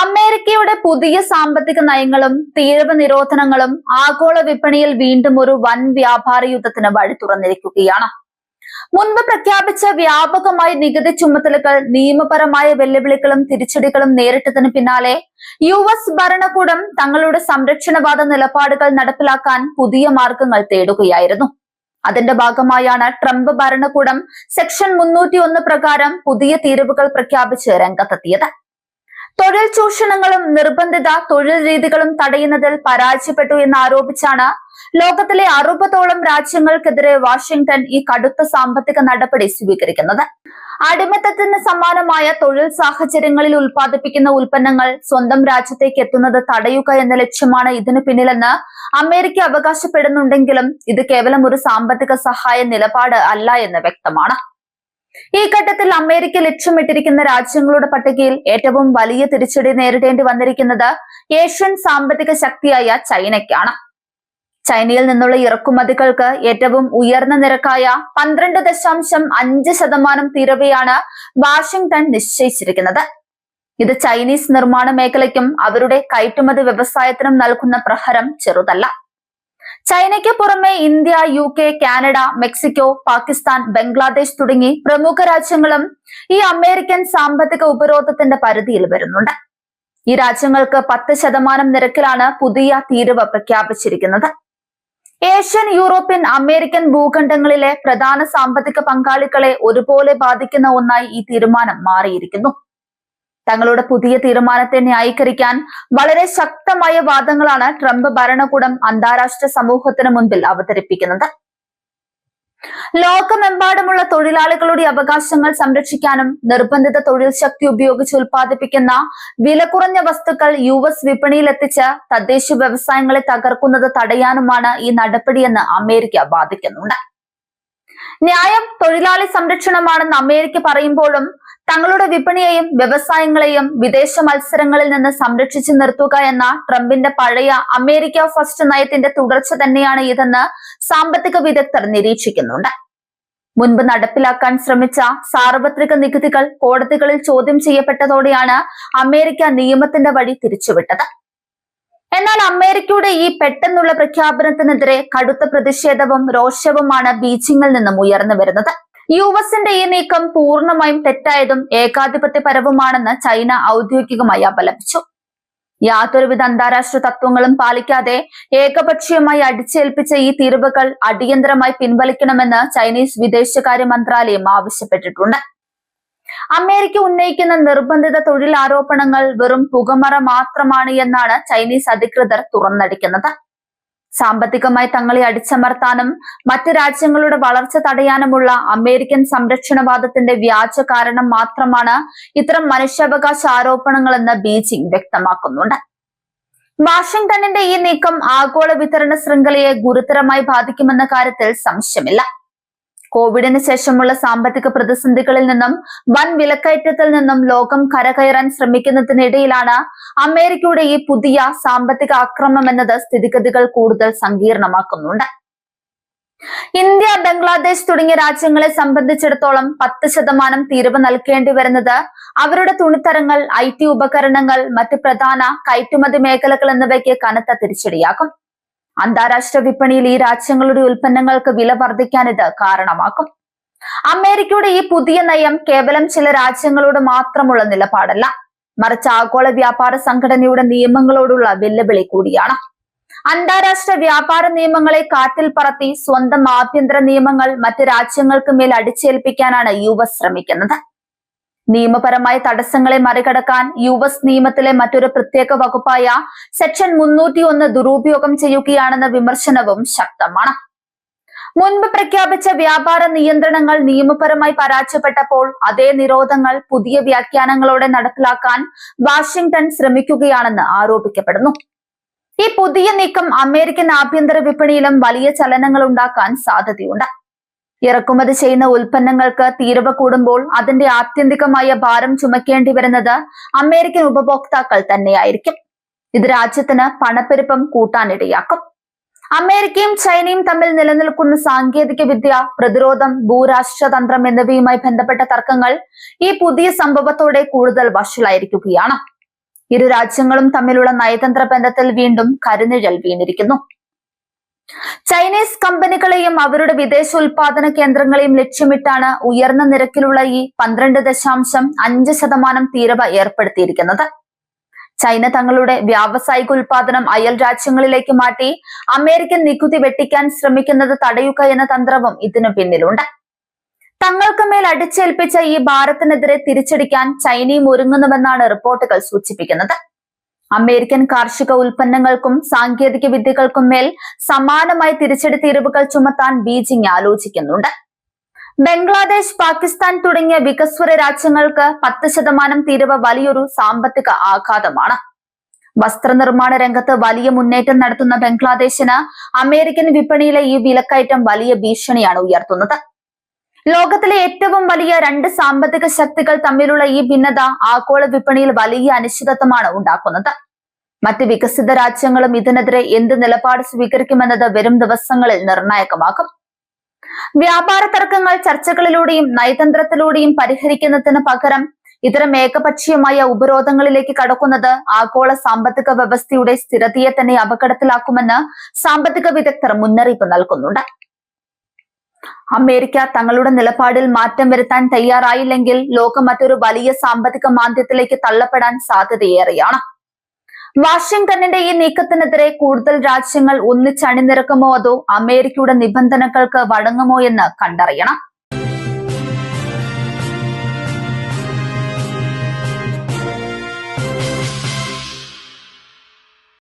അമേരിക്കയുടെ പുതിയ സാമ്പത്തിക നയങ്ങളും തീരുവ നിരോധനങ്ങളും ആഗോള വിപണിയിൽ വീണ്ടും ഒരു വൻ വ്യാപാര യുദ്ധത്തിന് വഴി തുറന്നിരിക്കുകയാണ്. മുൻപ് പ്രഖ്യാപിച്ച വ്യാപകമായ നികുതി ചുമത്തലുകൾ നിയമപരമായ വെല്ലുവിളികളും തിരിച്ചടികളും നേരിട്ടതിന് പിന്നാലെ US ഭരണകൂടം തങ്ങളുടെ സംരക്ഷണവാദ നിലപാടുകൾ നടപ്പിലാക്കാൻ പുതിയ മാർഗങ്ങൾ തേടുകയായിരുന്നു. അതിന്റെ ഭാഗമായാണ് ട്രംപ് ഭരണകൂടം സെക്ഷൻ 301 പ്രകാരം പുതിയ തീരുവകൾ പ്രഖ്യാപിച്ച് രംഗത്തെത്തിയത്. തൊഴിൽ ചൂഷണങ്ങളും നിർബന്ധിത തൊഴിൽ രീതികളും തടയുന്നതിൽ പരാജയപ്പെട്ടു എന്നാരോപിച്ചാണ് ലോകത്തിലെ 60ഓളം രാജ്യങ്ങൾക്കെതിരെ വാഷിംഗ്ടൺ ഈ കടുത്ത സാമ്പത്തിക നടപടി സ്വീകരിക്കുന്നത്. അടിമത്തത്തിന് സമാനമായ തൊഴിൽ സാഹചര്യങ്ങളിൽ ഉൽപ്പാദിപ്പിക്കുന്ന ഉൽപ്പന്നങ്ങൾ സ്വന്തം രാജ്യത്തേക്ക് എത്തുന്നത് തടയുക എന്ന ലക്ഷ്യമാണ് ഇതിനു പിന്നിലെന്ന് അമേരിക്ക അവകാശപ്പെടുന്നുണ്ടെങ്കിലും ഇത് കേവലം ഒരു സാമ്പത്തിക സഹായ നിലപാട് അല്ല എന്ന് വ്യക്തമാണ്. ഈ ഘട്ടത്തിൽ അമേരിക്ക ലക്ഷ്യമിട്ടിരിക്കുന്ന രാജ്യങ്ങളുടെ പട്ടികയിൽ ഏറ്റവും വലിയ തിരിച്ചടി നേരിടേണ്ടി വന്നിരിക്കുന്നത് ഏഷ്യൻ സാമ്പത്തിക ശക്തിയായ ചൈനയ്ക്കാണ്. ചൈനയിൽ നിന്നുള്ള ഇറക്കുമതികൾക്ക് ഏറ്റവും ഉയർന്ന നിരക്കായ 12.5% തീരുവയാണ് വാഷിംഗ്ടൺ നിശ്ചയിച്ചിരിക്കുന്നത്. ഇത് ചൈനീസ് നിർമ്മാണ മേഖലയ്ക്കും അവരുടെ കയറ്റുമതി വ്യവസായത്തിനും നൽകുന്ന പ്രഹരം ചെറുതല്ല. ചൈനയ്ക്ക് പുറമെ India, UK, Canada, Mexico, Pakistan, Bangladesh തുടങ്ങി പ്രമുഖ രാജ്യങ്ങളും ഈ അമേരിക്കൻ സാമ്പത്തിക ഉപരോധത്തിന്റെ പരിധിയിൽ വരുന്നുണ്ട്. ഈ രാജ്യങ്ങൾക്ക് 10% നിരക്കിലാണ് പുതിയ തീരുവ പ്രഖ്യാപിച്ചിരിക്കുന്നത്. ഏഷ്യൻ, യൂറോപ്യൻ, അമേരിക്കൻ ഭൂഖണ്ഡങ്ങളിലെ പ്രധാന സാമ്പത്തിക പങ്കാളികളെ ഒരുപോലെ ബാധിക്കുന്ന ഒന്നായി ഈ തീരുമാനം മാറിയിരിക്കുന്നു. തങ്ങളുടെ പുതിയ തീരുമാനത്തെ ന്യായീകരിക്കാൻ വളരെ ശക്തമായ വാദങ്ങളാണ് ട്രംപ് ഭരണകൂടം അന്താരാഷ്ട്ര സമൂഹത്തിന് മുൻപിൽ അവതരിപ്പിക്കുന്നത്. ലോകമെമ്പാടുമുള്ള തൊഴിലാളികളുടെ അവകാശങ്ങൾ സംരക്ഷിക്കാനും നിർബന്ധിത തൊഴിൽ ശക്തി ഉപയോഗിച്ച് ഉൽപ്പാദിപ്പിക്കുന്ന വില കുറഞ്ഞ വസ്തുക്കൾ US വിപണിയിൽ എത്തിച്ച് തദ്ദേശ വ്യവസായങ്ങളെ തകർക്കുന്നത് തടയാനുമാണ് ഈ നടപടിയെന്ന് അമേരിക്ക വാദിക്കുന്നുണ്ട്. ന്യായം തൊഴിലാളി സംരക്ഷണമാണെന്ന് അമേരിക്ക പറയുമ്പോഴും തങ്ങളുടെ വിപണിയെയും വ്യവസായങ്ങളെയും വിദേശ മത്സരങ്ങളിൽ നിന്ന് സംരക്ഷിച്ചു നിർത്തുക എന്ന ട്രംപിന്റെ പഴയ അമേരിക്ക ഫസ്റ്റ് നയത്തിന്റെ തുടർച്ച തന്നെയാണ് ഇതെന്ന് സാമ്പത്തിക വിദഗ്ധർ നിരീക്ഷിക്കുന്നുണ്ട്. മുൻപ് നടപ്പിലാക്കാൻ ശ്രമിച്ച സാർവത്രിക നികുതികൾ കോടതികളിൽ ചോദ്യം ചെയ്യപ്പെട്ടതോടെയാണ് അമേരിക്ക നിയമത്തിന്റെ വഴി തിരിച്ചുവിട്ടത്. എന്നാൽ അമേരിക്കയുടെ ഈ പെട്ടെന്നുള്ള പ്രഖ്യാപനത്തിനെതിരെ കടുത്ത പ്രതിഷേധവും രോഷവുമാണ് ബീജിംഗിൽ നിന്നും ഉയർന്നു വരുന്നത്. US-ന്റെ ഈ നീക്കം പൂർണ്ണമായും തെറ്റായതും ഏകാധിപത്യപരവുമാണെന്ന് ചൈന ഔദ്യോഗികമായി അപലപിച്ചു. യാതൊരുവിധ അന്താരാഷ്ട്ര തത്വങ്ങളും പാലിക്കാതെ ഏകപക്ഷീയമായി അടിച്ചേൽപ്പിച്ച ഈ തീരുവകൾ അടിയന്തരമായി പിൻവലിക്കണമെന്ന് ചൈനീസ് വിദേശകാര്യ മന്ത്രാലയം ആവശ്യപ്പെട്ടിട്ടുണ്ട്. അമേരിക്ക ഉന്നയിക്കുന്ന നിർബന്ധിത തൊഴിൽ ആരോപണങ്ങൾ വെറും പുകമറ മാത്രമാണ് എന്നാണ് ചൈനീസ് അധികൃതർ തുറന്നടിക്കുന്നത്. സാമ്പത്തികമായി തങ്ങളെ അടിച്ചമർത്താനും മറ്റ് രാജ്യങ്ങളുടെ വളർച്ച തടയാനുമുള്ള അമേരിക്കൻ സംരക്ഷണവാദത്തിന്റെ വ്യാജ കാരണം മാത്രമാണ് ഇത്തരം മനുഷ്യാവകാശ ആരോപണങ്ങളെന്ന് ബീജിംഗ് വ്യക്തമാക്കുന്നുണ്ട്. വാഷിംഗ്ടണിന്റെ ഈ നീക്കം ആഗോള വിതരണ ശൃംഖലയെ ഗുരുതരമായി ബാധിക്കുമെന്ന കാര്യത്തിൽ സംശയമില്ല. കോവിഡിന് ശേഷമുള്ള സാമ്പത്തിക പ്രതിസന്ധികളിൽ നിന്നും വൻ വിലക്കയറ്റത്തിൽ നിന്നും ലോകം കരകയറാൻ ശ്രമിക്കുന്നതിനിടയിലാണ് അമേരിക്കയുടെ ഈ പുതിയ സാമ്പത്തിക ആക്രമണം എന്നത് സ്ഥിതിഗതികൾ കൂടുതൽ സങ്കീർണമാക്കുന്നുണ്ട്. ഇന്ത്യ, ബംഗ്ലാദേശ് തുടങ്ങിയ രാജ്യങ്ങളെ സംബന്ധിച്ചിടത്തോളം 10% തീരുവ നൽകേണ്ടി വരുന്നത് അവരുടെ തുണിത്തരങ്ങൾ, IT ഉപകരണങ്ങൾ, മറ്റ് പ്രധാന കയറ്റുമതി മേഖലകൾ എന്നിവയ്ക്ക് കനത്ത തിരിച്ചടിയാകും. അന്താരാഷ്ട്ര വിപണിയിൽ ഈ രാജ്യങ്ങളുടെ ഉൽപ്പന്നങ്ങൾക്ക് വില വർദ്ധിക്കാൻ ഇത് കാരണമാക്കും. അമേരിക്കയുടെ ഈ പുതിയ നയം കേവലം ചില രാജ്യങ്ങളോട് മാത്രമുള്ള നിലപാടല്ല, മറിച്ച് ആഗോള വ്യാപാര സംഘടനയുടെ നിയമങ്ങളോടുള്ള വെല്ലുവിളി കൂടിയാണ്. അന്താരാഷ്ട്ര വ്യാപാര നിയമങ്ങളെ കാറ്റിൽ പറത്തി സ്വന്തം ആഭ്യന്തര നിയമങ്ങൾ മറ്റ് രാജ്യങ്ങൾക്ക് മേൽ അടിച്ചേൽപ്പിക്കാനാണ് US ശ്രമിക്കുന്നത്. നിയമപരമായ തടസ്സങ്ങളെ മറികടക്കാൻ US നിയമത്തിലെ മറ്റൊരു പ്രത്യേക വകുപ്പായ സെക്ഷൻ 301 ദുരുപയോഗം ചെയ്യുകയാണെന്ന വിമർശനവും ശക്തമാണ്. മുൻപ് പ്രഖ്യാപിച്ച വ്യാപാര നിയന്ത്രണങ്ങൾ നിയമപരമായി പരാജയപ്പെട്ടപ്പോൾ അതേ നിരോധങ്ങൾ പുതിയ വ്യാഖ്യാനങ്ങളോടെ നടപ്പിലാക്കാൻ വാഷിംഗ്ടൺ ശ്രമിക്കുകയാണെന്ന് ആരോപിക്കപ്പെടുന്നു. ഈ പുതിയ നീക്കം അമേരിക്കൻ ആഭ്യന്തര വിപണിയിലും വലിയ ചലനങ്ങൾ ഉണ്ടാക്കാൻ സാധ്യതയുണ്ട്. ഇറക്കുമതി ചെയ്യുന്ന ഉൽപ്പന്നങ്ങൾക്ക് തീരുവ കൂടുമ്പോൾ അതിന്റെ ആത്യന്തികമായ ഭാരം ചുമക്കേണ്ടി വരുന്നത് അമേരിക്കൻ ഉപഭോക്താക്കൾ തന്നെയായിരിക്കും. ഇത് രാജ്യത്തിന് പണപ്പെരുപ്പം കൂട്ടാനിടയാക്കും. അമേരിക്കയും ചൈനയും തമ്മിൽ നിലനിൽക്കുന്ന സാങ്കേതിക വിദ്യ, പ്രതിരോധം, ഭൂരാഷ്ട്രതന്ത്രം എന്നിവയുമായി ബന്ധപ്പെട്ട തർക്കങ്ങൾ ഈ പുതിയ സംഭവത്തോടെ കൂടുതൽ വഷളായിരിക്കുകയാണ്. ഇരു രാജ്യങ്ങളും തമ്മിലുള്ള നയതന്ത്ര ബന്ധത്തിൽ വീണ്ടും കരിനിഴൽ വീണിരിക്കുന്നു. ചൈനീസ് കമ്പനികളെയും അവരുടെ വിദേശ ഉൽപാദന കേന്ദ്രങ്ങളെയും ലക്ഷ്യമിട്ടാണ് ഉയർന്ന നിരക്കിലുള്ള ഈ 12.5% തീരുവ ഏർപ്പെടുത്തിയിരിക്കുന്നത്. ചൈന തങ്ങളുടെ വ്യാവസായിക ഉൽപാദനം അയൽ രാജ്യങ്ങളിലേക്ക് മാറ്റി അമേരിക്കൻ നികുതി വെട്ടിക്കാൻ ശ്രമിക്കുന്നത് തടയുക എന്ന തന്ത്രവും ഇതിനു പിന്നിലുണ്ട്. തങ്ങൾക്ക് മേൽ അടിച്ചേൽപ്പിച്ച ഈ ഭാരത്തിനെതിരെ തിരിച്ചടിക്കാൻ ചൈനയും ഒരുങ്ങുന്നുവെന്നാണ് റിപ്പോർട്ടുകൾ സൂചിപ്പിക്കുന്നത്. അമേരിക്കൻ കാർഷിക ഉൽപ്പന്നങ്ങൾക്കും സാങ്കേതിക വിദ്യകൾക്കും മേൽ സമാനമായി തിരിച്ചടി തീരുവകൾ ചുമത്താൻ ബീജിംഗ് ആലോചിക്കുന്നുണ്ട്. ബംഗ്ലാദേശ്, പാകിസ്ഥാൻ തുടങ്ങിയ വികസ്വര രാജ്യങ്ങൾക്ക് 10% തീരുവ വലിയൊരു സാമ്പത്തിക ആഘാതമാണ്. വസ്ത്രനിർമ്മാണ രംഗത്ത് വലിയ മുന്നേറ്റം നടത്തുന്ന ബംഗ്ലാദേശിന് അമേരിക്കൻ വിപണിയിലെ ഈ വിലക്കയറ്റം വലിയ ഭീഷണിയാണ് ഉയർത്തുന്നത്. ലോകത്തിലെ ഏറ്റവും വലിയ 2 സാമ്പത്തിക ശക്തികൾ തമ്മിലുള്ള ഈ ഭിന്നത ആഗോള വിപണിയിൽ വലിയ അനിശ്ചിതത്വമാണ് ഉണ്ടാക്കുന്നത്. മറ്റ് വികസിത രാജ്യങ്ങളും ഇതിനെതിരെ എന്ത് നിലപാട് സ്വീകരിക്കുമെന്നത് വരും ദിവസങ്ങളിൽ നിർണായകമാകും. വ്യാപാര തർക്കങ്ങൾ ചർച്ചകളിലൂടെയും നയതന്ത്രത്തിലൂടെയും പരിഹരിക്കുന്നതിന് പകരം ഇത്തരം ഏകപക്ഷീയമായ ഉപരോധങ്ങളിലേക്ക് കടക്കുന്നത് ആഗോള സാമ്പത്തിക വ്യവസ്ഥയുടെ സ്ഥിരതയെ തന്നെ അപകടത്തിലാക്കുമെന്ന് സാമ്പത്തിക വിദഗ്ധർ മുന്നറിയിപ്പ് നൽകുന്നുണ്ട്. അമേരിക്ക തങ്ങളുടെ നിലപാടിൽ മാറ്റം വരുത്താൻ തയ്യാറായില്ലെങ്കിൽ ലോകം മറ്റൊരു വലിയ സാമ്പത്തിക മാന്ദ്യത്തിലേക്ക് തള്ളപ്പെടാൻ സാധ്യതയേറെയാണ്. വാഷിംഗ്ടണിന്റെ ഈ നീക്കത്തിനെതിരെ കൂടുതൽ രാജ്യങ്ങൾ ഒന്നിച്ചണിനിരക്കുമോ അതോ അമേരിക്കയുടെ നിബന്ധനകൾക്ക് വഴങ്ങുമോ എന്ന് കണ്ടറിയണം.